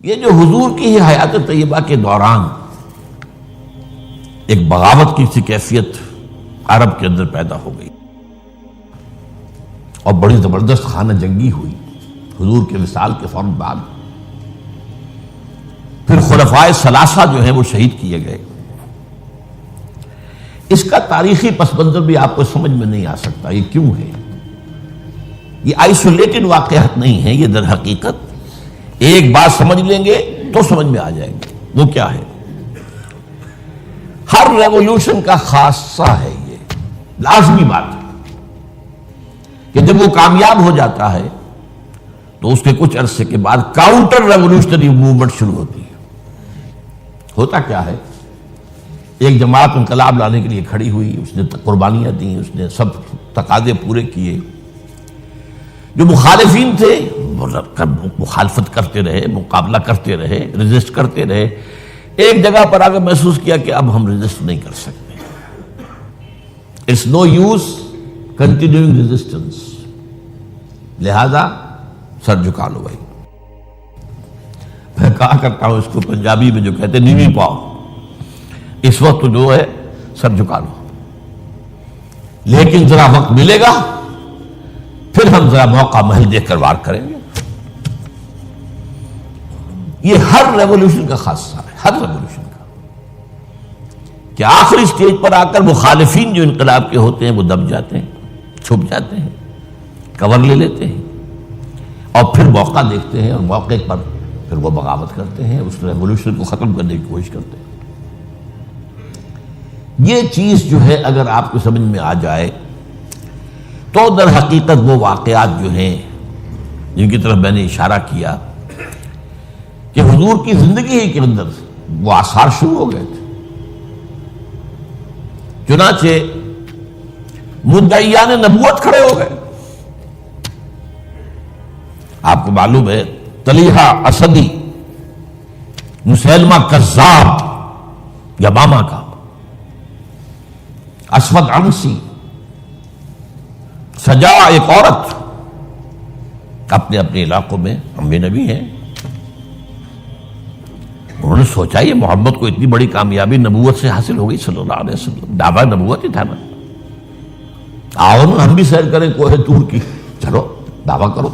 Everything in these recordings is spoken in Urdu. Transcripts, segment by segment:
یہ جو حضور کی ہی حیات طیبہ کے دوران ایک بغاوت کی سی کیفیت عرب کے اندر پیدا ہو گئی اور بڑی زبردست خانہ جنگی ہوئی حضور کے وصال کے فوراً بعد. پھر خلفائے ثلاثہ جو ہیں وہ شہید کیے گئے. اس کا تاریخی پس منظر بھی آپ کو سمجھ میں نہیں آ سکتا یہ کیوں ہے. یہ آئسولیٹڈ واقعات نہیں ہیں، یہ در حقیقت ایک بات سمجھ لیں گے تو سمجھ میں آ جائیں گے. وہ کیا ہے؟ ہر ریولوشن کا خاصہ ہے، یہ لازمی بات ہے کہ جب وہ کامیاب ہو جاتا ہے تو اس کے کچھ عرصے کے بعد کاؤنٹر ریولوشنری موومنٹ شروع ہوتی ہے. ہوتا کیا ہے؟ ایک جماعت انقلاب لانے کے لیے کھڑی ہوئی، اس نے قربانیاں دیں، اس نے سب تقاضے پورے کیے. جو مخالفین تھے وہ مخالفت کرتے رہے، مقابلہ کرتے رہے، ریزسٹ کرتے رہے. ایک جگہ پر آ کر محسوس کیا کہ اب ہم ریزسٹ نہیں کر سکتے. It's no use continuing resistance, لہذا سر جھکا لو بھائی. میں کہا کرتا ہوں اس کو پنجابی میں جو کہتے ہیں نیوی پاؤ، اس وقت جو ہے سر جھکا لو، لیکن ذرا وقت ملے گا پھر ہم ذرا موقع محل دیکھ کر وار کریں گے. یہ ہر ریولوشن کا خاصہ ہے، ہر ریولوشن کا، کہ آخری سٹیج پر آ کر مخالفین جو انقلاب کے ہوتے ہیں وہ دب جاتے ہیں، چھپ جاتے ہیں، کور لے لیتے ہیں اور پھر موقع دیکھتے ہیں اور موقع پر پھر وہ بغاوت کرتے ہیں، اس ریولوشن کو ختم کرنے کی کوشش کرتے ہیں. یہ چیز جو ہے اگر آپ کو سمجھ میں آ جائے تو در حقیقت وہ واقعات جو ہیں جن کی طرف میں نے اشارہ کیا کہ حضور کی زندگی ہی کے اندر وہ آثار شروع ہو گئے تھے. چنانچہ مدعیان نبوت کھڑے ہو گئے. آپ کو معلوم ہے طلیحہ اسدی، مسیلمہ کذاب یمامہ کا، اسود عنسی، سجا ایک عورت، اپنے اپنے علاقوں میں انبیاء نبی ہیں. انہوں نے سوچا یہ محمد کو اتنی بڑی کامیابی نبوت سے حاصل ہو گئی صلی اللہ علیہ وسلم، دعویٰ نبوت ہی تھا نا، آؤ نا ہم بھی سیر کریں کوہ طور کی، چلو دعویٰ کرو.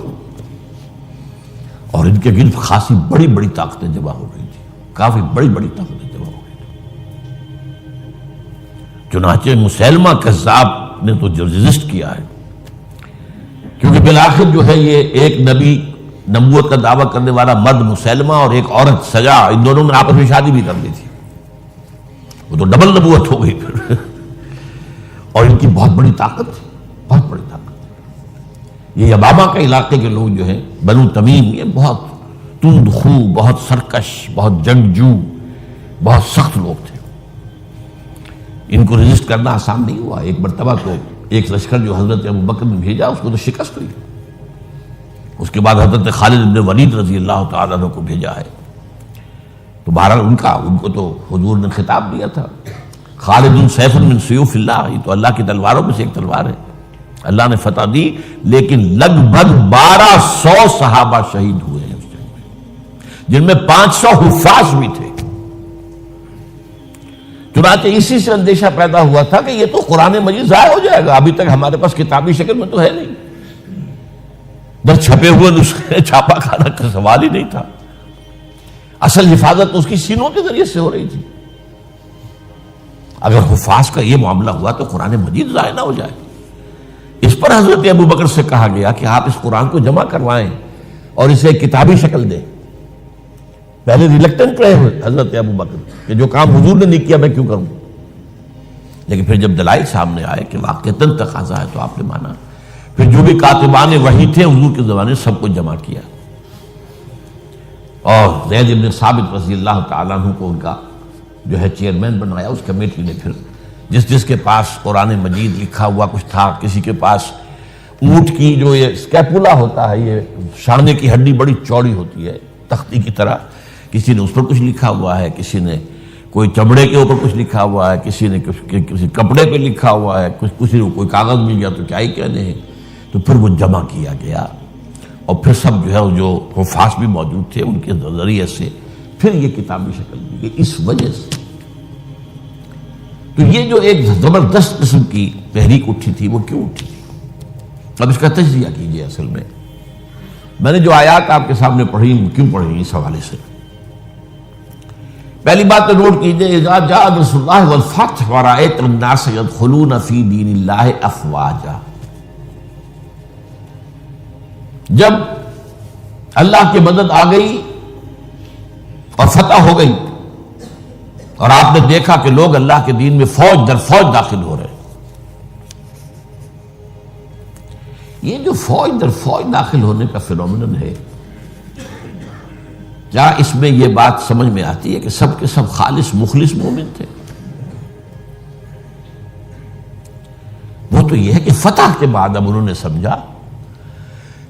اور ان کے گرد خاصی بڑی بڑی طاقتیں جمع ہو گئی تھی، کافی بڑی بڑی طاقتیں جمع ہو گئی تھی. چنانچہ مسیلمہ کذاب نے تو جو ریزسٹ کیا ہے، کیونکہ بالآخر جو ہے یہ ایک نبی نبوت کا دعویٰ کرنے والا مرد مسیلمہ اور ایک عورت سجا، ان دونوں نے آپس میں شادی بھی کر لی تھی. وہ تو ڈبل نبوت ہو گئی پھر. اور ان کی بہت بڑی طاقت تھی، بہت بڑی طاقت. یہ یمامہ کے علاقے کے لوگ جو ہیں بنو تمیم، یہ بہت تند خو، بہت سرکش، بہت جنگجو، بہت سخت لوگ تھے. ان کو رجسٹ کرنا آسان نہیں ہوا. ایک مرتبہ تو ایک لشکر جو حضرت ابوبکر نے بھیجا اس کو تو شکست ہوئی. اس کے بعد حضرت خالد بن ولید رضی اللہ تعالیٰ عنہ کو بھیجا ہے. تو بہرحال ان کو تو حضور نے خطاب دیا تھا، خالد سیف من سیوف اللہ، یہ تو اللہ کی تلواروں میں سے ایک تلوار ہے، اللہ نے فتح دی. لیکن لگ بھگ 1200 صحابہ شہید ہوئے ہیں اس جنگ میں، جن میں 500 حفاظ بھی تھے. چنانچہ اسی سے اندیشہ پیدا ہوا تھا کہ یہ تو قرآن مجید ضائع ہو جائے گا، ابھی تک ہمارے پاس کتابی شکل میں تو ہے نہیں، در چھپے ہوئے نسخے چھاپا کھانا کا سوال ہی نہیں تھا. اصل حفاظت اس کی سینوں کے ذریعے سے ہو رہی تھی. اگر حفاظ کا یہ معاملہ ہوا تو قرآن مجید ضائع نہ ہو جائے. اس پر حضرت ابوبکر سے کہا گیا کہ آپ اس قرآن کو جمع کروائیں اور اسے ایک کتابی شکل دیں. پہلے ریلکٹنٹ رہے حضرت ابوبکر کہ جو کام حضور نے نہیں کیا میں کیوں کروں، لیکن پھر جب دلائل سامنے آئے کہ واقعتاً تقاضا ہے تو آپ نے مانا. پھر جو بھی کاتبان وحی تھے حضور کے زمانے سب کو جمع کیا اور زید بن ثابت رضی اللہ تعالیٰ عنہ کو ان کا جو ہے چیئرمین بنایا. اس کمیٹی نے پھر جس کے پاس قرآن مجید لکھا ہوا کچھ تھا، کسی کے پاس اونٹ کی جو یہ اسکیپولا ہوتا ہے، یہ شانے کی ہڈی بڑی چوڑی ہوتی ہے تختی کی طرح، کسی نے اس پر کچھ لکھا ہوا ہے، کسی نے کوئی چمڑے کے اوپر کچھ لکھا ہوا ہے، کسی نے کسی کپڑے پہ لکھا ہوا ہے، کسی کو کوئی کاغذ مل گیا تو کیا ہی کہنے ہیں. تو پھر وہ جمع کیا گیا اور پھر سب جو ہے جو حفاظ بھی موجود تھے ان کے ذریعے سے پھر یہ کتابی شکل دی گئی. اس وجہ سے تو یہ جو ایک زبردست قسم کی تحریک اٹھی تھی وہ کیوں اٹھی تھی؟ اب اس کا تجزیہ کیجئے. اصل میں نے جو آیات آپ کے سامنے پڑھی کیوں پڑھی اس حوالے سے. پہلی بات تو نوٹ کیجئے، اذا جاء نصر اللہ والفتح ورأیت الناس يدخلون فی دین اللہ افواجا. جب اللہ کی مدد آ گئی اور فتح ہو گئی اور آپ نے دیکھا کہ لوگ اللہ کے دین میں فوج در فوج داخل ہو رہے ہیں. یہ جو فوج در فوج داخل ہونے کا فینومینن ہے، کیا اس میں یہ بات سمجھ میں آتی ہے کہ سب کے سب خالص مخلص مومن تھے؟ وہ تو یہ ہے کہ فتح کے بعد اب انہوں نے سمجھا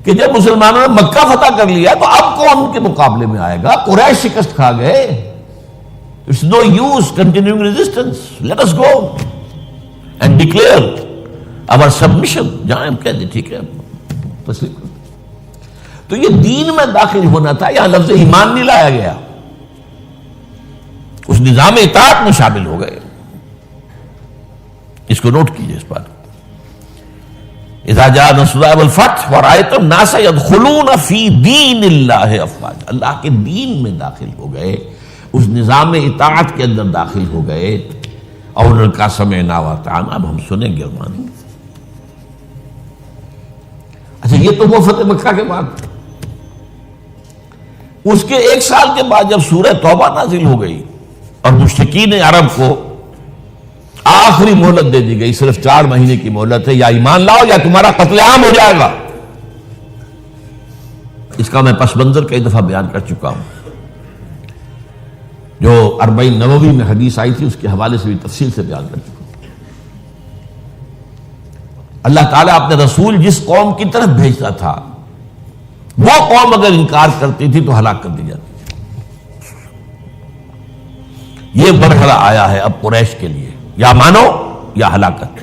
کہ جب مسلمانوں نے مکہ فتح کر لیا تو اب کون ان کے مقابلے میں آئے گا؟ قریش شکست کھا گئے. It's no use continuing resistance. Let us go and declare our submission. جہاں ہم کہہ دیں ٹھیک ہے تسلیم کرتے. تو یہ دین میں داخل ہونا تھا، یہاں لفظ ایمان نہیں لایا گیا، اس نظام اطاعت میں شامل ہو گئے. اس کو نوٹ کیجئے اس بات. اذا جاء نصر اللہ والفتح ورأیت الناس يدخلون فی دین اللہ افواجا. اللہ کے دین میں داخل ہو گئے، اس نظام اطاعت کے اندر داخل ہو گئے اور انہوں نے کہا سمعنا واطعنا، اب ہم سنیں گے اور مانیں گے. اچھا یہ تو وہ فتح مکہ کے بعد. اس کے ایک سال کے بعد جب سورہ توبہ نازل ہو گئی اور مشرکین عرب کو آخری مہلت دے دی گئی، صرف 4 مہینے کی مہلت ہے، یا ایمان لاؤ یا تمہارا قتل عام ہو جائے گا. اس کا میں پس منظر کئی دفعہ بیان کر چکا ہوں. جو 40 نووی میں حدیث آئی تھی اس کے حوالے سے بھی تفصیل سے بیان کر چکا ہوں. اللہ تعالیٰ اپنے رسول جس قوم کی طرف بھیجتا تھا وہ قوم اگر انکار کرتی تھی تو ہلاک کر دی جاتی. یہ مرحلہ آیا ہے اب قریش کے لیے، یا مانو یا ہلاکت.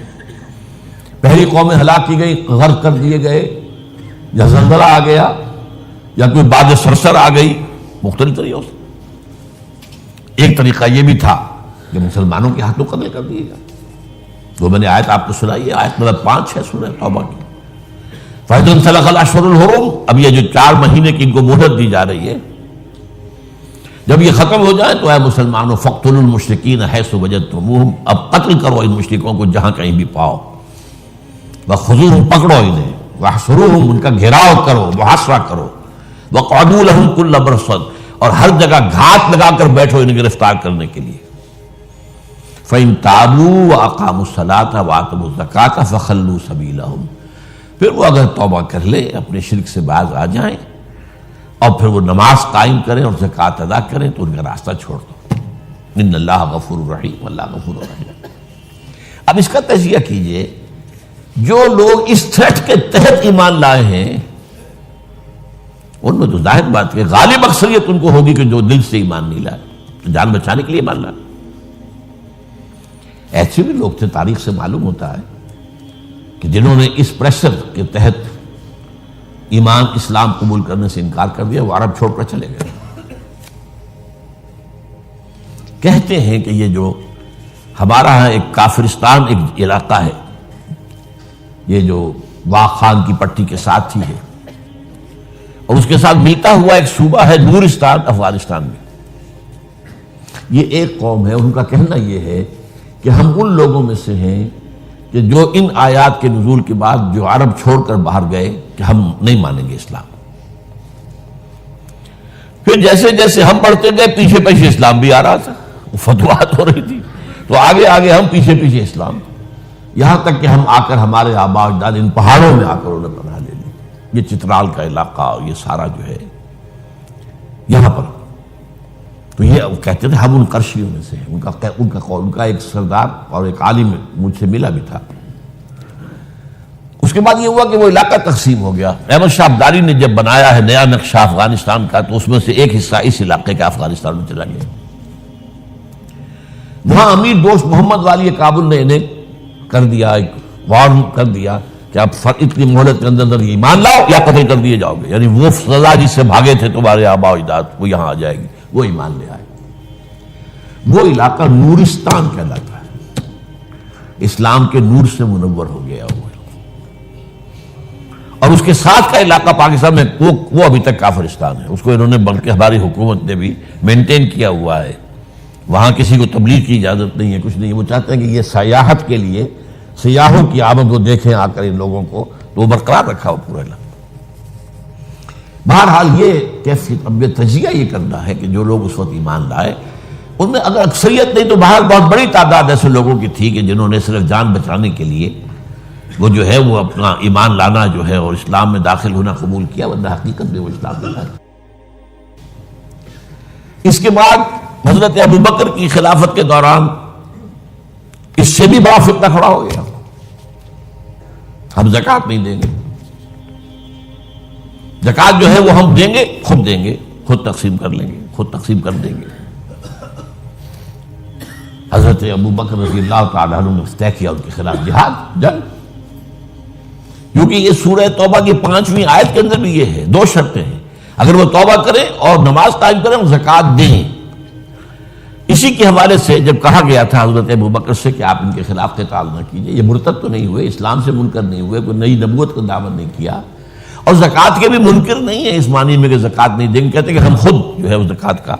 پہلی قومیں ہلاک کی گئی، غرق کر دیے گئے، یا زلزلہ آ گیا، یا کوئی باد سرسر آ گئی، مختلف طریقوں سے. ایک طریقہ یہ بھی تھا کہ مسلمانوں کے ہاتھوں قتل کر دیے گا. جو میں نے آیت آپ کو سنائی ہے، آیت نمبر 5 ہے سورہ توبہ کی. فَإِذَا انْسَلَخَ الْأَشْهُرُ الْحُرُمُ. اب یہ جو 4 مہینے کی ان کو مہلت دی جا رہی ہے، جب یہ ختم ہو جائے تو اے مسلمانوں فَاقْتُلُوا الْمُشْرِكِينَ حَيْثُ وَجَدْتُمُوهُمْ. اب قتل کرو ان مشرکوں کو جہاں کہیں بھی پاؤ. وَخُذُوهُمْ پکڑو انہیں. وَاحْصُرُوهُمْ ان کا گھیراؤ کرو، محاصرہ کرو. وَاقْعُدُوا لَهُمْ كُلَّ مَرْصَدٍ اور ہر جگہ گھات لگا کر بیٹھو انہیں گرفتار کرنے کے لیے. فَإِن تَابُوا وَأَقَامُوا الصَّلَاةَ وَآتَوُا الزَّكَاةَ فَخَلُّوا سَبِيلَهُمْ. پھر وہ اگر توبہ کر لے، اپنے شرک سے باز آ جائیں اور پھر وہ نماز قائم کریں اور زکوٰۃ ادا کریں تو ان کا راستہ چھوڑ دو. ان اللہ غفور رحیم، اللہ غفور رحیم. اب اس کا تجزیہ کیجئے. جو لوگ اس تھریٹ کے تحت ایمان لائے ہیں ان میں تو ظاہر بات ہے غالب اکثریت ان کو ہوگی کہ جو دل سے ایمان نہیں لائے، تو جان بچانے کے لیے ایمان لائے. ایسے بھی لوگ تھے، تاریخ سے معلوم ہوتا ہے کہ جنہوں نے اس پریشر کے تحت ایمان اسلام قبول کرنے سے انکار کر دیا، وہ عرب چھوڑ کر چلے گئے. کہتے ہیں کہ یہ جو ہمارا ایک کافرستان ایک علاقہ ہے، یہ جو واق خان کی پٹی کے ساتھ ہی ہے، اور اس کے ساتھ ملتا ہوا ایک صوبہ ہے نورستان افغانستان میں. یہ ایک قوم ہے، ان کا کہنا یہ ہے کہ ہم ان لوگوں میں سے ہیں کہ جو ان آیات کے نزول کے بعد جو عرب چھوڑ کر باہر گئے کہ ہم نہیں مانیں گے اسلام. پھر جیسے جیسے ہم بڑھتے گئے پیچھے پیچھے اسلام بھی آ رہا تھا، فتوحات ہو رہی تھی، تو آگے آگے ہم پیچھے پیچھے اسلام، یہاں تک کہ ہم آ کر ہمارے آباء و اجداد ان پہاڑوں میں آ کر انہوں نے پناہ لے لی. یہ چترال کا علاقہ، یہ سارا جو ہے یہاں پر. تو یہ کہتے تھے ہم ان قرشیوں میں سے ہیں. ان کا ایک سردار اور ایک عالم مجھ سے ملا بھی تھا. اس کے بعد یہ ہوا کہ وہ علاقہ تقسیم ہو گیا. احمد شاہ ابدالی نے جب بنایا ہے نیا نقشہ افغانستان کا تو اس میں سے ایک حصہ اس علاقے کا افغانستان میں چلا گیا. وہاں امیر دوست محمد والی کابل نے انہیں کر دیا، ایک وارن کر دیا کہ اب اتنی مہلت کے اندر ایمان لاؤ یا قتل کر دیے جاؤ گے. یعنی وہ سزا جس سے بھاگے تھے تمہارے آباء و اجداد وہ یہاں آ جائے گی. وہ ایمان لے آئے. وہ علاقہ نورستان کہلاتا ہے, اسلام کے نور سے منور ہو گیا ہوا. اور اس کے ساتھ کا علاقہ پاکستان میں وہ ابھی تک کافرستان ہے. اس کو انہوں نے بلکہ ہماری حکومت نے بھی مینٹین کیا ہوا ہے. وہاں کسی کو تبلیغ کی اجازت نہیں ہے, کچھ نہیں ہے. وہ چاہتے ہیں کہ یہ سیاحت کے لیے سیاحوں کی آمد کو دیکھیں آ کر ان لوگوں کو, تو وہ برقرار رکھا ہو پورا علاقہ. بہرحال یہ کیفیت اب تجزیہ یہ کرنا ہے کہ جو لوگ اس وقت ایمان لائے ان میں اگر اکثریت نہیں تو باہر بہت بڑی تعداد ایسے لوگوں کی تھی کہ جنہوں نے صرف جان بچانے کے لیے وہ جو ہے وہ اپنا ایمان لانا جو ہے اور اسلام میں داخل ہونا قبول کیا, ورنہ حقیقت میں وہ اسلام میں تھا. اس کے بعد حضرت ابوبکر کی خلافت کے دوران اس سے بھی بڑا فتنہ کھڑا ہو گیا. ہم زکوٰۃ نہیں دیں گے, زکوٰۃ جو ہے وہ ہم دیں گے, خود تقسیم کر لیں گے, خود تقسیم کر دیں گے. حضرت ابوبکر رضی اللہ تعالیٰ عنہ نے طے کیا ان کے خلاف جہاد, جنگ. کیونکہ یہ سورہ توبہ کی 5ویں آیت کے اندر بھی یہ ہے, 2 شرطیں ہیں. اگر وہ توبہ کریں اور نماز قائم کریں اور زکوٰۃ دیں. اسی کے حوالے سے جب کہا گیا تھا حضرت ابوبکر سے کہ آپ ان کے خلاف قتال نہ کیجیے, یہ مرتد تو نہیں ہوئے, اسلام سے منکر نہیں ہوئے, کوئی نئی نبوت کو دعوت نہیں کیا, اور زکوٰۃ کے بھی منکر نہیں ہے اس معنی میں کہ زکوٰۃ نہیں دیں گے. کہتے کہ ہم خود جو ہے اس زکوٰۃ کا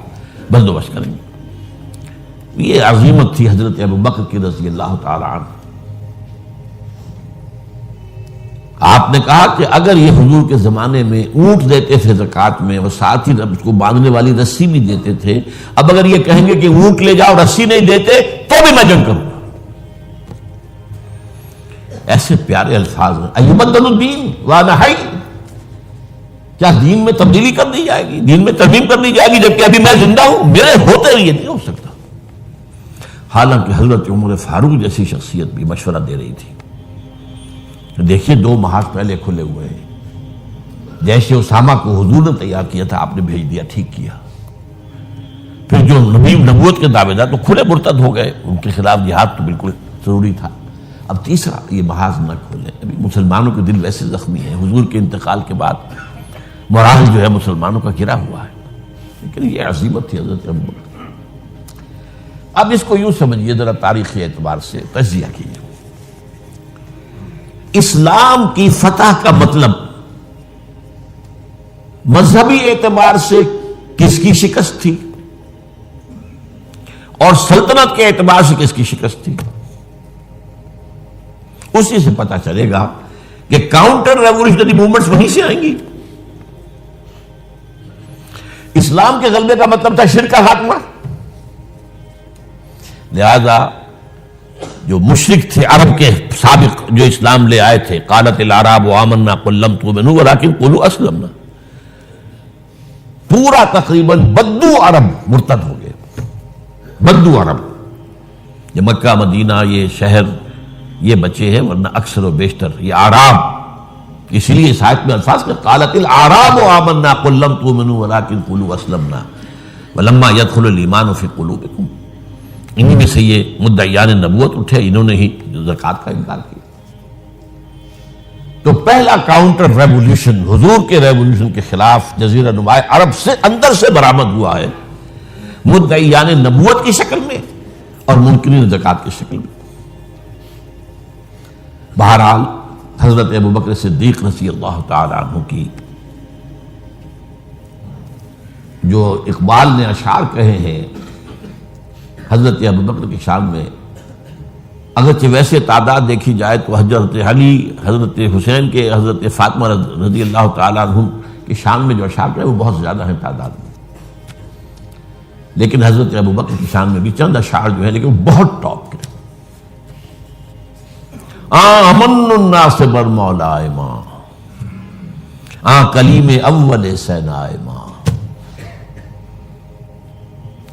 بندوبست کریں گے. یہ عظیمت تھی حضرت ابوبکر کی رضی اللہ تعالی عنہ. آپ نے کہا کہ اگر یہ حضور کے زمانے میں اونٹ دیتے تھے زکوٰۃ میں اور ساتھ ہی اس کو باندھنے والی رسی بھی دیتے تھے, اب اگر یہ کہیں گے کہ اونٹ لے جاؤ رسی نہیں دیتے تو بھی میں جنگ کروں گا. ایسے پیارے الفاظ ہیں. ایبدل الدین وانا حی, کیا دین میں تبدیلی کر دی جائے گی, دین میں ترمیم کر دی جائے گی جبکہ ابھی میں زندہ ہوں؟ میرے ہوتے یہ نہیں ہو سکتا. حالانکہ حضرت عمر فاروق جیسی شخصیت بھی مشورہ دے رہی تھی. دیکھیے 2 محاذ پہلے کھلے ہوئے ہیں. جیش اسامہ کو حضور نے تیار کیا تھا, آپ نے بھیج دیا, ٹھیک کیا. پھر جو نبوت کے دعوے دار تو کھلے مرتد ہو گئے, ان کے خلاف جہاد تو بالکل ضروری تھا. اب تیسرا یہ محاذ نہ کھولے. ابھی مسلمانوں کے دل ویسے زخمی ہیں, حضور کے انتقال کے بعد مورال جو ہے مسلمانوں کا گرا ہوا ہے. لیکن یہ عظیمت تھی حضرت ابوبکر. اب اس کو یوں سمجھیے ذرا تاریخی اعتبار سے تجزیہ کیجیے. اسلام کی فتح کا مطلب مذہبی اعتبار سے کس کی شکست تھی اور سلطنت کے اعتبار سے کس کی شکست تھی, اسی سے پتہ چلے گا کہ کاؤنٹر ریولیوشنری موومنٹس وہیں سے آئیں گی. اسلام کے غلبے کا مطلب تھا شرک کا خاتمہ. لہذا جو مشرک تھے عرب کے سابق جو اسلام لے آئے تھے, قالت الاعراب آمنا قل لم تؤمنوا ولکن قولوا اسلمنا, پورا تقریباً بدو عرب مرتد ہو گئے. بدو عرب, یہ مکہ مدینہ یہ شہر یہ بچے ہیں, ورنہ اکثر و بیشتر یہ اعراب. اسی لیے اس آیت میں الفاظ کہ قالت الاعراب آمنا قل لم تؤمنوا ولکن قولوا اسلمنا ولما يدخل الايمان في قلوبكم. انہی میں سے یہ مدعیان نبوت اٹھے, انہوں نے ہی زکوٰۃ کا انکار کیا. تو پہلا کاؤنٹر ریولیوشن حضور کے ریولیوشن کے خلاف جزیرہ نما عرب سے اندر سے برآمد ہوا ہے, مدعیان نبوت کی شکل میں اور منکرین زکوٰۃ کی شکل میں. بہرحال حضرت ابوبکر صدیق رضی اللہ تعالی عنہ کی جو اقبال نے اشعار کہے ہیں حضرت ابوبکر کی شان میں, اگرچہ ویسے تعداد دیکھی جائے تو حضرت علی, حضرت حسین کے, حضرت فاطمہ رضی اللہ تعالیٰ عنہ کی شان میں جو اشعار ہیں وہ بہت زیادہ ہیں تعداد میں, لیکن حضرت ابوبکر کی شان میں بھی چند اشعار جو ہیں لیکن وہ بہت ٹاپ کے. امن الناس بر مولائے ماں, کلیم اول سینائے ماں,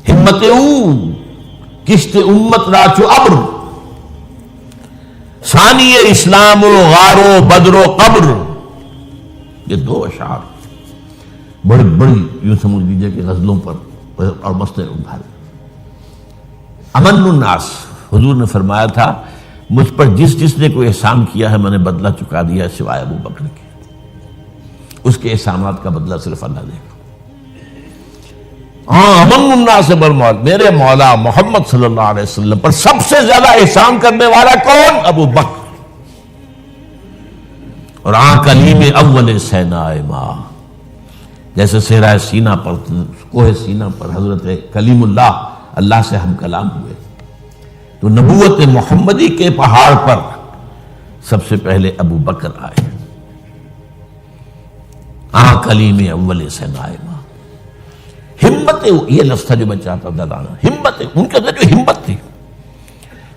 ہمت او کشت امت راچو ابر, ثانی اسلام و غار و بدر و قبر. یہ 2 اشعار بڑی بڑی یوں سمجھ لیجیے کہ غزلوں پر اور مسئلے اٹھائے. امن الناس, حضور نے فرمایا تھا مجھ پر جس نے کوئی احسان کیا ہے میں نے بدلہ چکا دیا سوائے ابو بکر کے. اس کے احسانات کا بدلہ صرف اللہ دے گا. امن الناس بالموت، میرے مولا محمد صلی اللہ علیہ وسلم پر سب سے زیادہ احسان کرنے والا کون؟ ابو بکر. اور کلیم اول سینا ماں، جیسے صحرائے سینا پر، کوہ سینا پر حضرت کلیم اللہ سے ہم کلام ہوئے، تو نبوت محمدی کے پہاڑ پر سب سے پہلے ابو بکر آئے. کلیم اول سینا ماں. ہمت، یہ لفظ تھا جو میں چاہتا تھا لانا. ہمت، ان کے اندر جو ہمت تھی،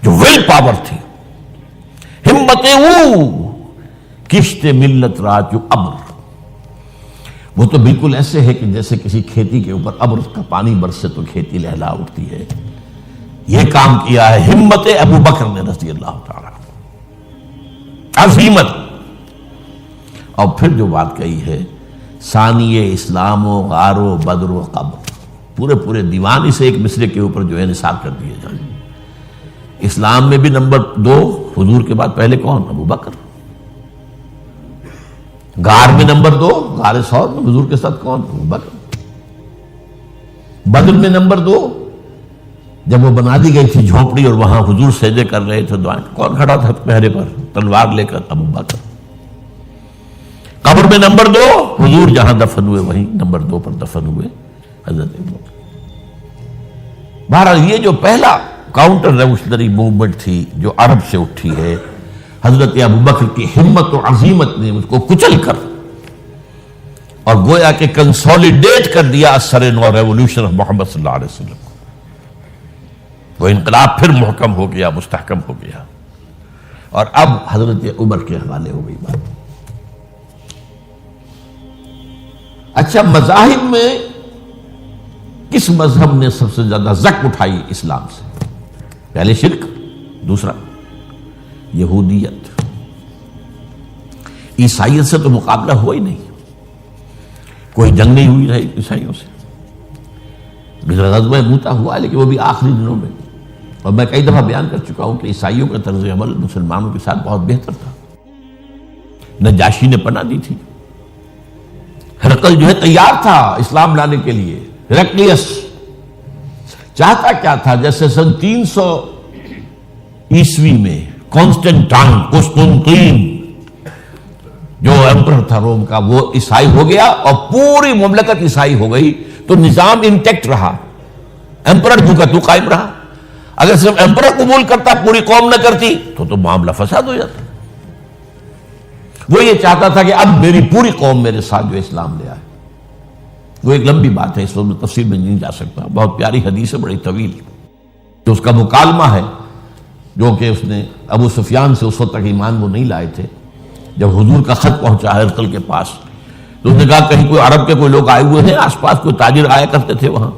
جو ول پاور تھی، ہمت وہ کشت ملت رات جو ابر، وہ تو بالکل ایسے ہے کہ جیسے کسی کھیتی کے اوپر ابر کا پانی برسے تو کھیتی لہلا اٹھتی ہے. یہ کام کیا ہے ہمت ابو بکر نے رضی اللہ تعالی، عظیمت. اور پھر جو بات کہی ہے ثانی اسلام و غار و بدر و قبر، پورے دیوان اسے ایک مصرے کے اوپر جو ہے نثار کر دیے جائیں. اسلام میں بھی نمبر 2 حضور کے بعد پہلے کون؟ ابو بکر. غار میں نمبر 2، غار ثور میں حضور کے ساتھ کون؟ ابو بکر. بدر میں نمبر 2، جب وہ بنا دی گئی تھی جھونپڑی اور وہاں حضور سجدے کر رہے تھے دعائیں، کون کھڑا تھا پہرے پر تلوار لے کر؟ ابو بکر. قبر میں نمبر 2، حضور جہاں دفن ہوئے وہیں نمبر 2 پر دفن ہوئے حضرت ابو بکر. بہرحال یہ جو پہلا کاؤنٹر ریولیوشنری موومنٹ تھی جو عرب سے اٹھی ہے، حضرت ابو بکر کی ہمت و عظیمت نے اس کو کچل کر اور گویا کہ کنسولیڈیٹ کر دیا اثر نو ریولیوشن آف محمد صلی اللہ علیہ وسلم کو. وہ انقلاب پھر محکم ہو گیا، مستحکم ہو گیا. اور اب حضرت عمر کے حوالے ہو گئی بات. اچھا، مذاہب میں کس مذہب نے سب سے زیادہ زک اٹھائی اسلام سے؟ پہلے شرک، دوسرا یہودیت. عیسائیت سے تو مقابلہ ہوا ہی نہیں، کوئی جنگ نہیں ہوئی رہی عیسائیوں سے. غزوہ موتا ہوا لیکن وہ بھی آخری دنوں میں. اور میں کئی دفعہ بیان کر چکا ہوں کہ عیسائیوں کا طرز عمل مسلمانوں کے ساتھ بہت بہتر تھا. نجاشی نے پناہ دی تھی، ہرقل جو ہے تیار تھا اسلام لانے کے لیے. ہرقلیس چاہتا کیا تھا؟ جیسے سن 300 عیسوی میں قسطنطین جو ایمپرر تھا روم کا، وہ عیسائی ہو گیا اور پوری مملکت عیسائی ہو گئی، تو نظام انٹیکٹ رہا، ایمپرر تو کا تو قائم رہا. اگر صرف ایمپرر قبول کرتا پوری قوم نہ کرتی تو معاملہ فساد ہو جاتا. وہ یہ چاہتا تھا کہ اب میری پوری قوم میرے ساتھ جو اسلام لے آئے. وہ ایک لمبی بات ہے، اس وقت تفصیل میں نہیں جا سکتا. بہت پیاری حدیث ہے، بڑی طویل، تو اس کا مکالمہ ہے جو کہ اس نے ابو سفیان سے، اس وقت تک ایمان وہ نہیں لائے تھے. جب حضور کا خط پہنچا ہرقل کے پاس تو اس نے کہا کہیں کوئی عرب کے کوئی لوگ آئے ہوئے ہیں آس پاس، کوئی تاجر آیا کرتے تھے وہاں.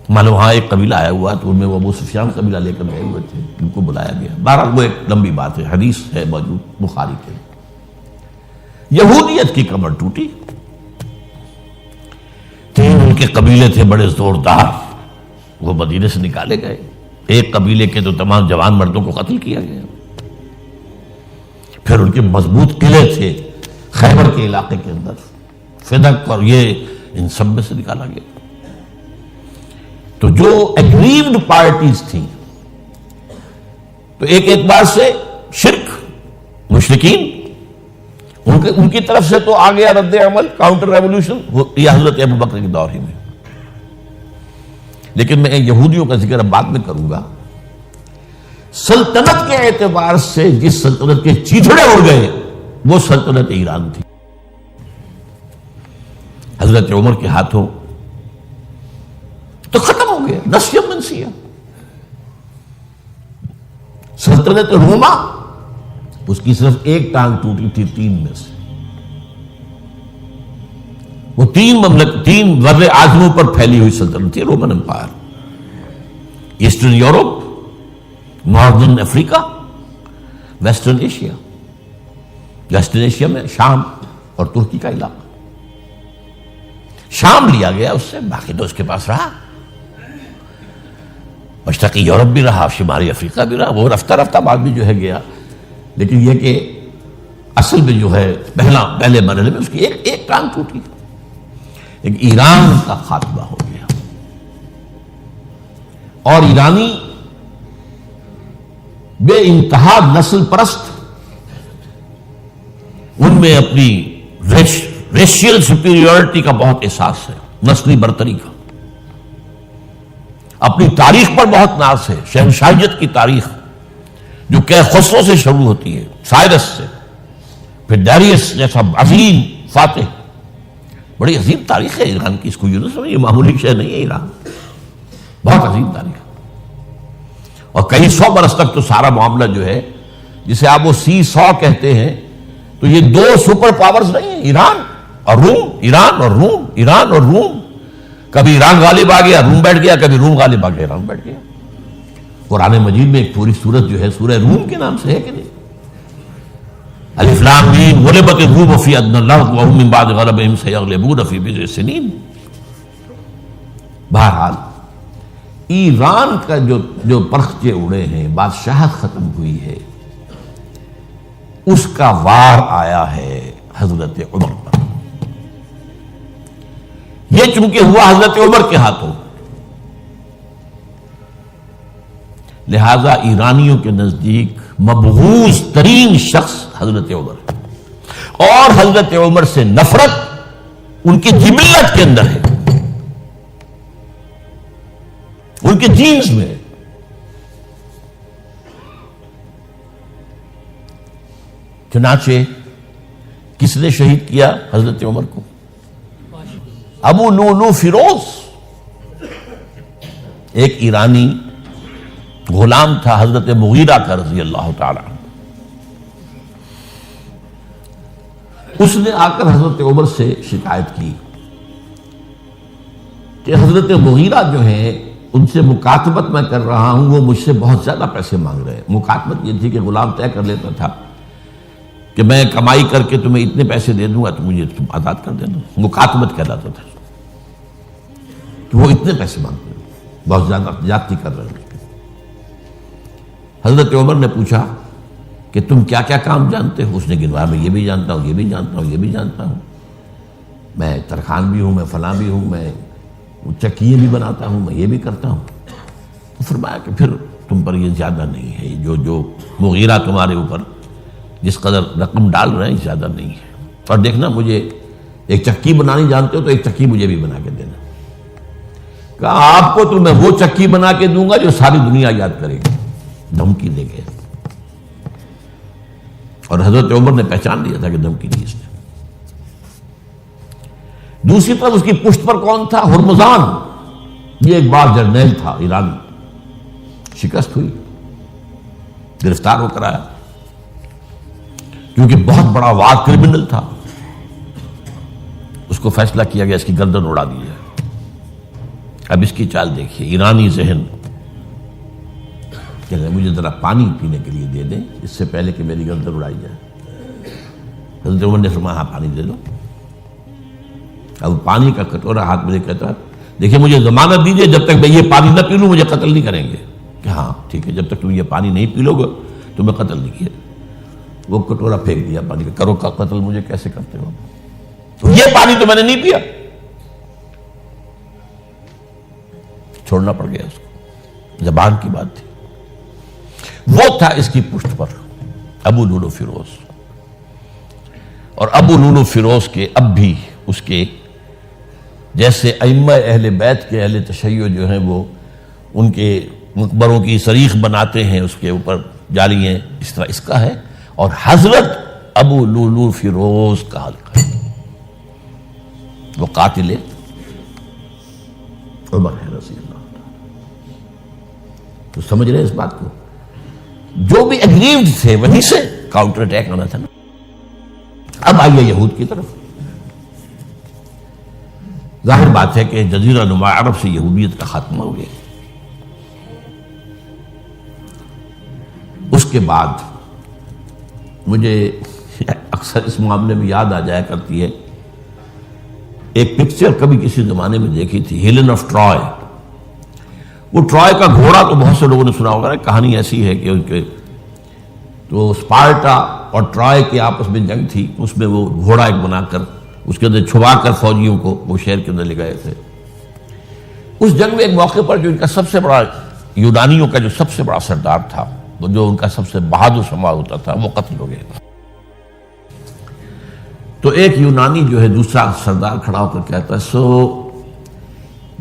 معلوم وہاں ایک قبیلہ آیا ہوا تو ان میں وہ ابو سفیان قبیلہ لے کر گئے ہوئے تھے، ان کو بلایا گیا. بہرحال وہ ایک لمبی بات ہے، حدیث ہے موجود بخاری کے. یہودیت کی کمر ٹوٹی. 3 ان کے قبیلے تھے بڑے زوردار، وہ مدینے سے نکالے گئے. ایک قبیلے کے تو تمام جوان مردوں کو قتل کیا گیا. پھر ان کے مضبوط قلعے تھے خیبر کے علاقے کے اندر، فدق اور یہ ان سب میں سے نکالا گیا. تو جو ایگریوڈ پارٹیز تھیں، تو ایک اعتبار سے شرک، مشرکین، ان کی طرف سے تو آ گیا رد عمل، کاؤنٹر ریولوشن، یہ حضرت ابو بکر کے دور ہی میں. لیکن میں یہودیوں کا ذکر اب بعد میں کروں گا. سلطنت کے اعتبار سے جس سلطنت کے چیتڑے اڑ گئے وہ سلطنت ایران تھی. حضرت عمر کے ہاتھوں تو ختم ہو گیا، نسیہ منسیہ. سلطنت روما، اس کی صرف ایک ٹانگ ٹوٹی تھی 3 میں سے. وہ 3 بر اعظموں پر پھیلی ہوئی سلطنت تھی Roman empire. Eastern Europe, northern Africa, western Asia. Western Asia میں شام اور ترکی کا علاقہ. شام لیا گیا اس سے، باقی تو اس کے پاس رہا. مشرقی یورپ بھی رہا، شمالی افریقہ بھی رہا، وہ رفتہ رفتہ بعد میں جو ہے گیا، لیکن یہ کہ اصل میں جو ہے پہلے مرحلے میں اس کی ایک ٹانگ ٹوٹی، ایک ایران کا خاتمہ ہو گیا۔ اور ایرانی بے انتہا نسل پرست، ان میں اپنی ریشیل سپیریورٹی کا بہت احساس ہے، نسلی برتری کا، اپنی تاریخ پر بہت ناز ہے، شہنشاہیت کی تاریخ جو کہ خسرو سے شروع ہوتی ہے، سائرس سے، پھر ڈیریس جیسا عظیم فاتح، بڑی عظیم تاریخ ہے ایران کی، اس کو یوں نہ سمجھیں، یہ معمولی شے نہیں ہے ایران، بہت عظیم تاریخ ہے۔ اور کئی سو برس تک تو سارا معاملہ جو ہے، جسے آپ وہ سی-100 کہتے ہیں، تو یہ دو سپر پاورز نہیں ہیں، ایران اور روم، ایران اور روم، ایران اور روم، کبھی ایران غالب آ گیا روم بیٹھ گیا، کبھی روم غالب آ گیا ایران بیٹھ گیا۔ قرآن مجید میں ایک پوری سورت جو ہے سورہ روم کے نام سے ہے کہ نہیں؟ الف لام میم غلبت الروم فی ادنی الارض وهم من بعد غلبهم سیغلبون فی بضع سنین۔ بہرحال ایران کا جو پرخچے اڑے ہیں، بادشاہت ختم ہوئی ہے، اس کا وار آیا ہے حضرت عمر پر۔ یہ چونکہ ہوا حضرت عمر کے ہاتھوں، لہذا ایرانیوں کے نزدیک مبغوض ترین شخص حضرت عمر، اور حضرت عمر سے نفرت ان کی جبلت کے اندر ہے، ان کے جینز میں ہے۔ چنانچہ کس نے شہید کیا حضرت عمر کو؟ ابو لولو فیروز، ایک ایرانی غلام تھا حضرت مغیرہ کا رضی اللہ تعالی عنہ۔ اس نے آ کر حضرت عمر سے شکایت کی کہ حضرت مغیرہ جو ہیں ان سے مکاتبت میں کر رہا ہوں، وہ مجھ سے بہت زیادہ پیسے مانگ رہے ہیں۔ مکاتبت یہ تھی کہ غلام طے کر لیتا تھا کہ میں کمائی کر کے تمہیں اتنے پیسے دے دوں گا تو مجھے تم آزاد کر دینا، مکاتبت کہلاتا تھا کہ وہ اتنے پیسے مانگتے ہیں، بہت زیادہ زیادتی کر رہے ہیں۔ حضرت عمر نے پوچھا کہ تم کیا کیا کام جانتے ہو؟ اس نے گنوایا، میں یہ بھی جانتا ہوں، یہ بھی جانتا ہوں، یہ بھی جانتا ہوں، میں ترخان بھی ہوں، میں فلاں بھی ہوں، میں چکیے بھی بناتا ہوں، میں یہ بھی کرتا ہوں۔ تو فرمایا کہ پھر تم پر یہ زیادہ نہیں ہے، جو مغیرہ تمہارے اوپر جس قدر رقم ڈال رہے ہیں زیادہ نہیں ہے، اور دیکھنا مجھے ایک چکی بنانی جانتے ہو تو ایک چکی مجھے بھی بنا کے دینا۔ کہا آپ کو تو میں وہ چکی بنا کے دوں گا جو ساری دنیا یاد کرے گی، دھمکی دے گئے۔ اور حضرت عمر نے پہچان لیا تھا کہ دھمکی دی اس نے۔ دوسری طرف اس کی پشت پر کون تھا؟ ہرمزان، یہ ایک بار جرنیل تھا ایرانی، شکست ہوئی، گرفتار ہو کر آیا، کیونکہ بہت بڑا وار کرمنل تھا۔ اس کو فیصلہ کیا گیا اس کی گردن اڑا دی جائے۔ اب اس کی چال دیکھیے، ایرانی ذہن کہ مجھے ذرا پانی پینے کے لیے دے دیں اس سے پہلے کہ میری گردن اڑائی جائے۔ حضرت عمر نے فرمایا ہاں پانی دے دو۔ اب پانی کا کٹورا ہاتھ میں کہتا ہے دیکھیے مجھے ضمانت دیجیے جب تک میں یہ پانی نہ پی لوں مجھے قتل نہیں کریں گے۔ کہ ہاں ٹھیک ہے، جب تک تم یہ پانی نہیں پی لو گے تو میں قتل نہیں کیا۔ وہ کٹورا پھینک دیا پانی کا، کرو کا قتل مجھے کیسے کرتے ہو؟ تو یہ پانی تو میں نے نہیں پیا، چھوڑنا پڑ گیا اس کو، زبان کی بات تھی۔ وہ تھا اس کی پشت پر ابو لولو فیروز، اور ابو لولو فیروز کے اب بھی اس کے جیسے ائمہ اہل بیت کے اہل تشیع جو ہیں وہ ان کے مقبروں کی صریخ بناتے ہیں، اس کے اوپر جالی ہیں، اس طرح اس کا ہے۔ اور حضرت ابو لولو فیروز کا حلقہ ہے، وہ قاتل عمر ہے رضی اللہ عنہ۔ تو سمجھ رہے اس بات کو؟ جو بھی اگریوڈ تھے وہیں سے کاؤنٹر اٹیک آنا تھا نا۔ اب آئیے یہود کی طرف۔ ظاہر بات ہے کہ جزیرہ نما عرب سے یہودیت کا خاتمہ ہو گیا۔ اس کے بعد مجھے اکثر اس معاملے میں یاد آ جایا کرتی ہے ایک پکچر کبھی کسی زمانے میں دیکھی تھی، ہیلن آف ٹرائے۔ وہ ٹرائے کا گھوڑا تو بہت سے لوگوں نے سنا ہوگا، کہانی ایسی ہے کہ ان کے تو اسپارٹا اور ٹرائے کے آپس میں جنگ تھی، اس میں وہ گھوڑا ایک بنا کر اس کے اندر چھپا کر فوجیوں کو وہ شہر کے اندر لے گئے تھے۔ اس جنگ میں ایک موقع پر جو ان کا سب سے بڑا، یونانیوں کا جو سب سے بڑا سردار تھا، وہ جو ان کا سب سے بہادر شمار ہوتا تھا، وہ قتل ہو گیا۔ تو ایک یونانی جو ہے دوسرا سردار کھڑا ہو کر کہتا ہے، so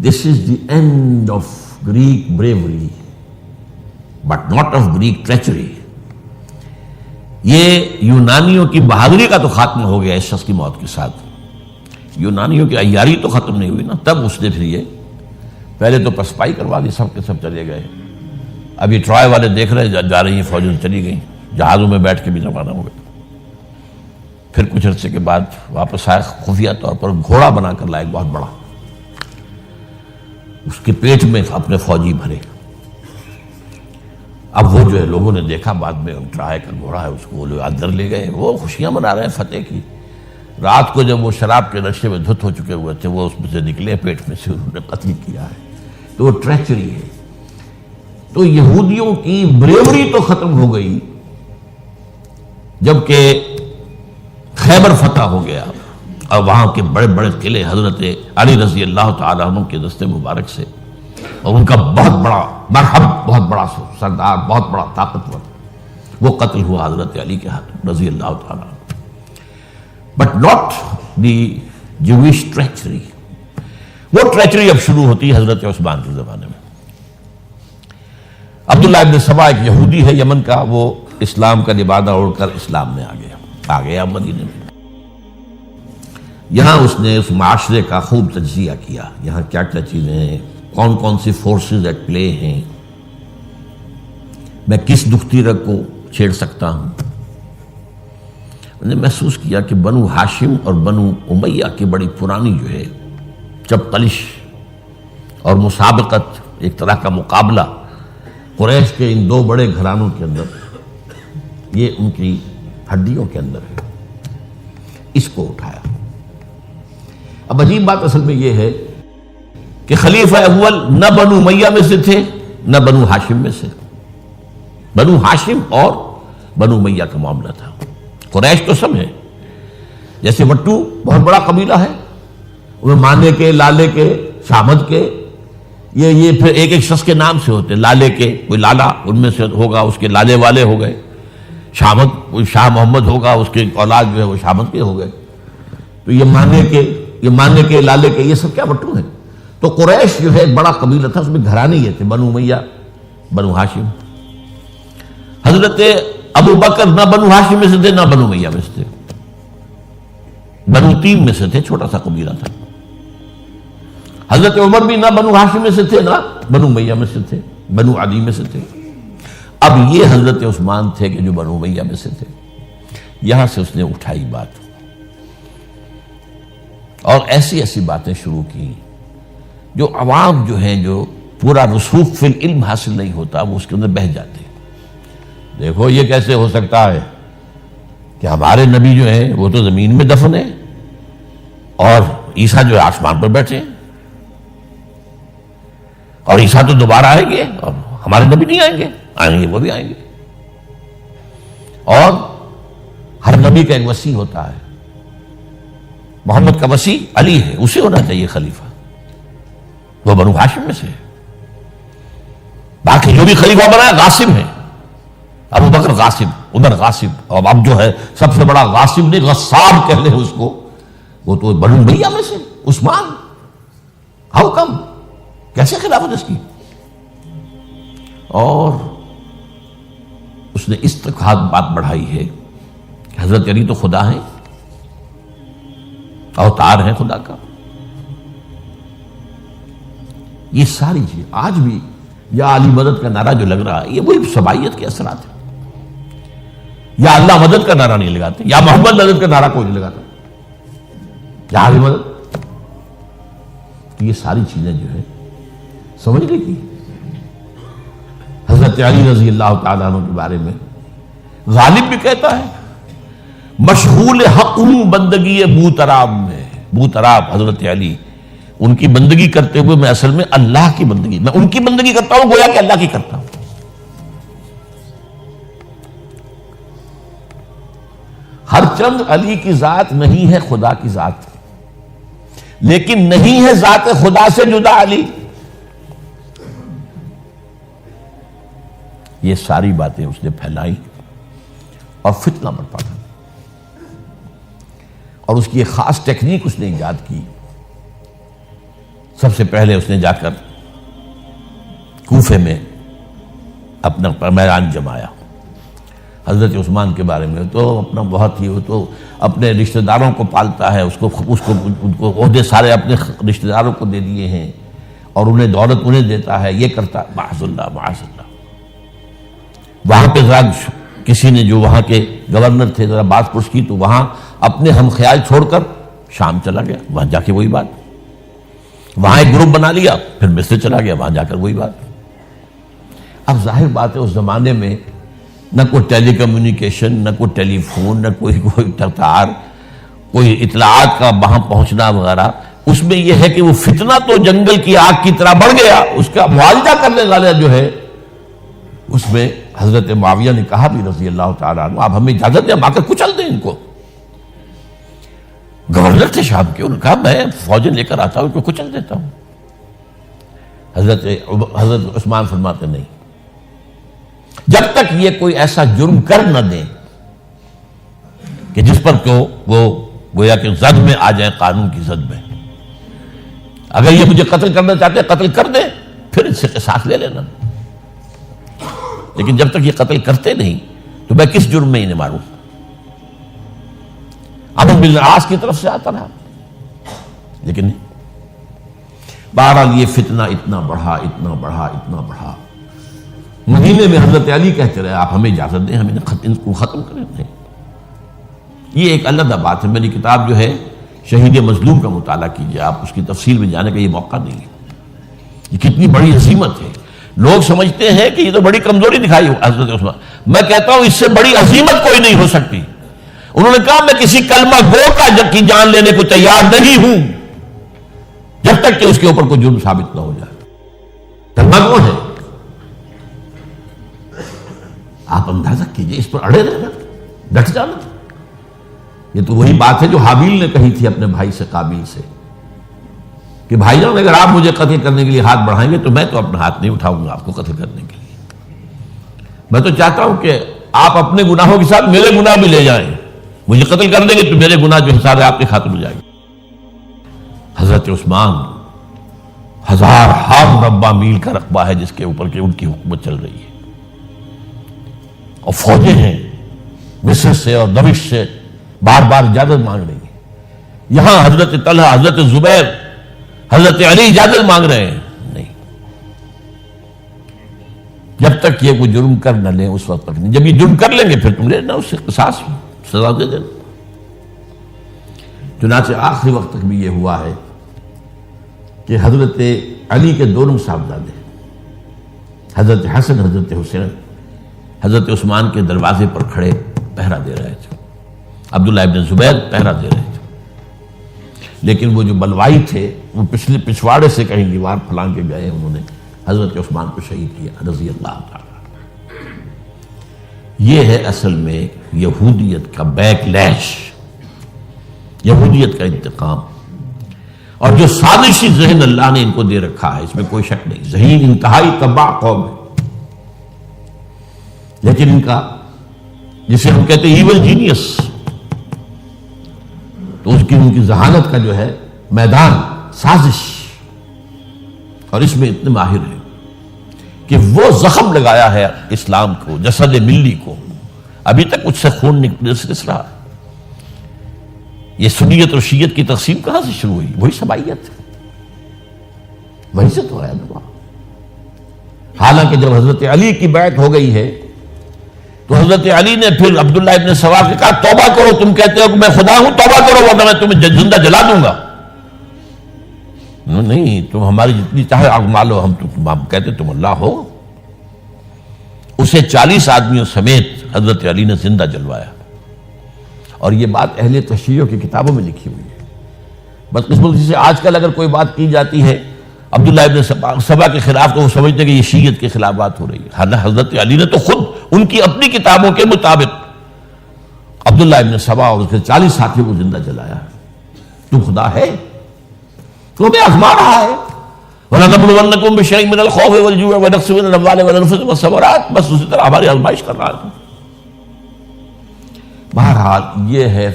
this is the end of Greek bravery but not of Greek treachery. یہ یونانیوں کی بہادری کا تو خاتمہ ہو گیا اس شخص کی موت کے ساتھ، یونانیوں کی عیاری تو ختم نہیں ہوئی نا۔ تب اس نے پھر یہ پہلے تو پسپائی کروا دی، سب کے سب چلے گئے۔ اب یہ ٹرائے والے دیکھ رہے جا رہی ہیں فوجیں چلی گئیں، جہازوں میں بیٹھ کے بھی روانہ ہو گئے۔ پھر کچھ عرصے کے بعد واپس آئے، خفیہ طور پر گھوڑا بنا کر لائے بہت بڑا، اس کے پیٹ میں اپنے فوجی بھرے۔ اب وہ جو ہے لوگوں نے دیکھا بعد میں ٹرائے کا گھوڑا ہے، اس کو لوگ اندر لے گئے، وہ خوشیاں منا رہے ہیں فتح کی۔ رات کو جب وہ شراب کے نشے میں دھت ہو چکے ہوئے تھے، وہ اس میں سے نکلے، پیٹ میں سے انہوں نے قتل کیا ہے۔ تو وہ ٹریچری ہے۔ تو یہودیوں کی بریوری تو ختم ہو گئی جبکہ خیبر فتح ہو گیا اور وہاں کے بڑے بڑے قلعے حضرت علی رضی اللہ تعالیٰ عنہ کے دستے مبارک سے، اور ان کا بہت بڑا مرحب، بہت بڑا سردار، بہت بڑا طاقتور، وہ قتل ہوا حضرت علی کے ہاتھ رضی اللہ تعالیٰ عنہ۔ But not the Jewish treachery. وہ ٹریچری اب شروع ہوتی ہے حضرت عثمان کے زمانے میں۔ عبداللہ ابن سبا ایک یہودی ہے یمن کا، وہ اسلام کا لبادہ اوڑھ کر اسلام میں آ گیا مدینے میں۔ یہاں اس نے اس معاشرے کا خوب تجزیہ کیا، یہاں کیا کیا چیزیں ہیں، کون کون سی فورسز ایٹ پلے ہیں، میں کس دختری رگ کو چھیڑ سکتا ہوں۔ میں نے محسوس کیا کہ بنو ہاشم اور بنو امیہ کی بڑی پرانی جو ہے چپقلش اور مسابقت، ایک طرح کا مقابلہ قریش کے ان دو بڑے گھرانوں کے اندر، یہ ان کی ہڈیوں کے اندر ہے، اس کو اٹھایا۔ اب عجیب بات اصل میں یہ ہے کہ خلیفہ اول نہ بنو امیہ میں سے تھے نہ بنو ہاشم میں سے، بنو ہاشم اور بنو امیہ کا معاملہ تھا۔ قریش تو سب ہے، جیسے وٹو بہت بڑا قبیلہ ہے، وہ مانے کے، لالے کے، شامد کے، یہ پھر ایک ایک شخص کے نام سے ہوتے، لالے کے کوئی لالا ان میں سے ہوگا، اس کے لالے والے ہو گئے، شامد کوئی شاہ محمد ہوگا، اس کے اولاد جو ہے وہ شامد کے ہو گئے۔ تو یہ مانے کے لالے کے، یہ سب کیا وٹو ہیں۔ تو قریش جو ہے ایک بڑا قبیلہ تھا، اس میں گھرانے یہ تھے، بنو امیہ، بنو ہاشم۔ حضرت ابو بکر نہ بنو ہاشم میں سے تھے نہ بنو امیہ میں سے تھے، بنو تیم میں سے تھے، چھوٹا سا قبیلہ تھا۔ حضرت عمر بھی نہ بنو ہاشم میں سے تھے نہ بنو امیہ میں سے تھے، بنو عدی میں سے تھے۔ اب یہ حضرت عثمان تھے کہ جو بنو امیہ میں سے تھے۔ یہاں سے اس نے اٹھائی بات اور ایسی ایسی باتیں شروع کی جو عوام جو ہیں، جو پورا رسوخ فی العلم حاصل نہیں ہوتا، وہ اس کے اندر بہہ جاتے ہیں۔ دیکھو یہ کیسے ہو سکتا ہے کہ ہمارے نبی جو ہیں وہ تو زمین میں دفن ہیں اور عیسیٰ جو ہے آسمان پر بیٹھے ہیں، اور عیسیٰ تو دوبارہ آئیں گے اور ہمارے نبی نہیں آئیں گے وہ بھی آئیں گے۔ اور ہر نبی کا ایک وصی ہوتا ہے، محمد کا وصی علی ہے، اسے ہونا چاہیے خلیفہ، وہ بنو ہاشم میں سے ہے۔ باقی جو بھی خلیفہ بنا ہے غاصب ہے، ابو بکر غاصب، عمر غاصب، اور اب جو ہے سب سے بڑا غاصب نہیں غصاب کہہ لیں اس کو، وہ تو بنو امیہ میں سے عثمان۔ ہاؤ کم، کیسے خلافت اس کی؟ اور اس نے اس تک بات بڑھائی ہے کہ حضرت علی تو خدا ہیں، اوتار ہیں خدا کا۔ یہ ساری چیز آج بھی یا علی مدد کا نعرہ جو لگ رہا ہے، یہ وہی صبائیت کے اثرات ہیں۔ یا اللہ مدد کا نعرہ نہیں لگاتے، یا محمد مدد کا نعرہ کوئی نہیں لگاتا، یا علی مدد۔ یہ ساری چیزیں جو ہے سمجھ لیں کہ حضرت علی رضی اللہ تعالیٰ عنہ کے بارے میں غالب بھی کہتا ہے، مشغول حق ہوں بندگی بوتراب میں، بوتراب حضرت علی ان کی بندگی کرتے ہوئے میں اصل میں اللہ کی بندگی، میں ان کی بندگی کرتا ہوں گویا کہ اللہ کی کرتا ہوں۔ ہر چند علی کی ذات نہیں ہے خدا کی ذات، لیکن نہیں ہے ذات خدا سے جدا علی۔ یہ ساری باتیں اس نے پھیلائی اور فتنہ برپا کر، اور اس کی ایک خاص ٹیکنیک اس نے ایجاد کی۔ سب سے پہلے اس نے جا کر کوفے میں اپنا میدان جمایا۔ حضرت عثمان کے بارے میں تو اپنا بہت ہی، وہ تو اپنے رشتہ داروں کو پالتا ہے، ان کو عہدے سارے اپنے رشتہ داروں کو دے دیے ہیں، اور انہیں دولت انہیں دیتا ہے، یہ کرتا، معاذ اللہ معاذ اللہ۔ وہاں پہ ذرا کسی نے جو وہاں کے گورنر تھے ذرا بات پرس کی، تو وہاں اپنے ہم خیال چھوڑ کر شام چلا گیا، وہاں جا کے وہی بات، وہاں ایک گروپ بنا لیا، پھر مصر چلا گیا، وہاں جا کر وہی بات۔ اب ظاہر بات ہے اس زمانے میں نہ کوئی ٹیلی کمیونیکیشن، نہ کوئی ٹیلی فون، نہ کوئی تار، کوئی اطلاعات کا وہاں پہنچنا وغیرہ، اس میں یہ ہے کہ وہ فتنہ تو جنگل کی آگ کی طرح بڑھ گیا، اس کا معالجہ کرنے والا جو ہے، اس میں حضرت معاویہ نے کہا بھی رضی اللہ تعالیٰ عنہ، آپ ہمیں اجازت دیں، ہم آ کر کچل دیں ان کو۔ گورنر تھے شام کے، انہوں نے کہا میں فوجیں لے کر آتا ہوں، ان کو کچل دیتا ہوں۔ حضرت عثمان فرماتے نہیں، جب تک یہ کوئی ایسا جرم کر نہ دیں کہ جس پر وہ گویا کہ زد میں آ جائیں، قانون کی زد میں۔ اگر یہ مجھے قتل کرنا چاہتے ہیں قتل کر دیں، پھر اس سے قصاص لے لینا، لیکن جب تک یہ قتل کرتے نہیں تو میں کس جرم میں انہیں ماروں؟ عمرو بن العاص کی طرف سے آتا رہا، لیکن نہیں۔ بہرحال یہ فتنہ اتنا بڑھا اتنا بڑھا اتنا بڑھا، مدینے میں حضرت علی کہتے رہے آپ ہمیں اجازت دیں، ہم ان کو ختم کریں۔ نہیں، یہ ایک علیحدہ بات ہے، میری کتاب جو ہے شہید مظلوم کا مطالعہ کیجیے، آپ اس کی تفصیل میں جانے کا یہ موقع نہیں ہے۔ یہ کتنی بڑی عظیمت ہے، لوگ سمجھتے ہیں کہ یہ تو بڑی کمزوری دکھائی حضرت عثمان، میں کہتا ہوں اس سے بڑی عظیمت کوئی نہیں ہو سکتی۔ انہوں نے کہا میں کسی کلمہ گو کی جان لینے کو تیار نہیں ہوں جب تک کہ اس کے اوپر کوئی جرم ثابت نہ ہو جائے۔ کلمہ گو ہے، آپ اندازہ کیجئے، اس پر اڑے رہنا، ڈٹ جانا۔ یہ تو وہی بات ہے جو حابیل نے کہی تھی اپنے بھائی سے قابیل سے کہ بھائی جان اگر آپ مجھے قتل کرنے کے لیے ہاتھ بڑھائیں گے تو میں تو اپنا ہاتھ نہیں اٹھاؤں گا آپ کو قتل کرنے کے لیے۔ میں تو چاہتا ہوں کہ آپ اپنے گناہوں کے ساتھ میرے گناہ بھی لے جائیں، مجھے قتل کر دیں گے تو میرے گناہ جو حساب ہے آپ کے خاتم ہو جائیں گے۔ حضرت عثمان 1000 مربع میل کا رقبہ ہے جس کے اوپر کہ ان کی حکومت چل رہی ہے، اور فوجیں ہیں مصر سے اور دمشق سے بار بار اجازت مانگ رہی ہیں۔ یہاں حضرت طلحہ، حضرت زبیر، حضرت علی اجازت مانگ رہے ہیں، نہیں، جب تک یہ کوئی جرم کر نہ لیں اس وقت تک نہیں۔ جب یہ جرم کر لیں گے پھر تم لینا، اس سے قصاص سزا دے دینا۔ چنانچہ آخری وقت تک بھی یہ ہوا ہے کہ حضرت علی کے دونوں صاحبزادے حضرت حسن، حضرت حسین، حضرت عثمان کے دروازے پر کھڑے پہرا دے رہے تھے، عبداللہ ابن زبیر پہرا دے رہے تھے، لیکن وہ جو بلوائی تھے وہ پچھواڑے سے کہیں دیوار پھلانگ کے گئے، انہوں نے حضرت عثمان کو شہید کیا رضی اللہ تعالیٰ۔ یہ ہے اصل میں یہودیت کا بیک لیش، یہودیت کا انتقام، اور جو سازشی ذہن اللہ نے ان کو دے رکھا ہے اس میں کوئی شک نہیں۔ ذہین انتہائی تباہ قوم ہے، لیکن ان کا جسے ہم کہتے ہیں ایول جینیس، تو اس کی ان کی ذہانت کا جو ہے میدان سازش، اور اس میں اتنے ماہر ہیں کہ وہ زخم لگایا ہے اسلام کو، جسد ملی کو، ابھی تک اس سے خون نکل رہا ہے۔ یہ سنیت اور شیعت کی تقسیم کہاں سے شروع ہوئی؟ وہی سبائیت، وہی سے تو ہے نا۔ حالانکہ جب حضرت علی کی بیعت ہو گئی ہے تو حضرت علی نے پھر عبداللہ ابن سوا کے کہا توبہ کرو، تم کہتے ہو کہ میں خدا ہوں، توبہ کرو ورنہ میں تمہیں زندہ جلا دوں گا۔ نہیں، تم ہماری جتنی چاہے آگ مالو، ہم کہتے تم اللہ ہو۔ اسے 40 آدمیوں سمیت حضرت علی نے زندہ جلوایا، اور یہ بات اہل تشیع کی کتابوں میں لکھی ہوئی ہے۔ بدقسمتی سے آج کل اگر کوئی بات کی جاتی ہے عبداللہ ابن سبا کے خلاف تو وہ سمجھتے کہ یہ شیعت کے خلاف بات ہو رہی ہے. حضرت علی نے تو خود ان کی اپنی کتابوں کے مطابق عبداللہ ابن سبا اور اس کے 40 ساتھیوں کو زندہ جلایا. تو خدا ہے تو ہمیں آزما رہا ہے. وَلَنَبْلُوَنَّكُمْ بِشَيْءٍ مِّنَ الْخَوْفِ وَالْجُوعِ وَنَقْصٍ مِّنَ الْأَمْوَالِ وَالْأَنفُسِ وَالثَّمَرَاتِ. بس اسی طرح ہماری آزمائش کر رہا ہے. بہرحال یہ ہے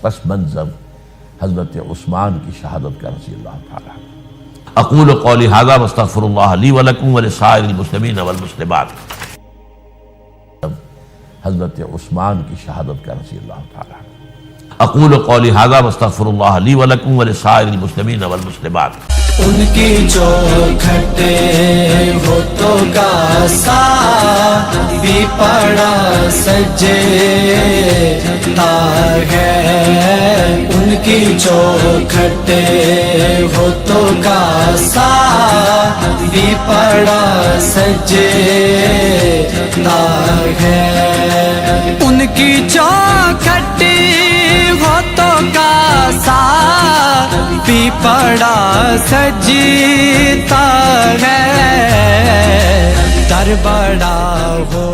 پس منظر حضرت عثمان کی شہادت کا رضی اللہ تعالیٰ. اقول قولی ھذا واستغفر اللہ لی ولکم ولسائر المسلمین والمسلمات. حضرت عثمان کی شہادت کا رضی اللہ تعالیٰ. اقول قولی ھذا واستغفر اللہ لی ولکم ولسائر المسلمین والمسلمات. ان کی چوکھٹے ہوتوں کا سا بھی پڑا سجے ہے. ان کی چوکھٹے ہوتوں کا سا بھی پڑا سجے ہے. ان کی چوکھٹے ہوتوں کا سا بھی پڑا سجتا ہے. در بڑا ہو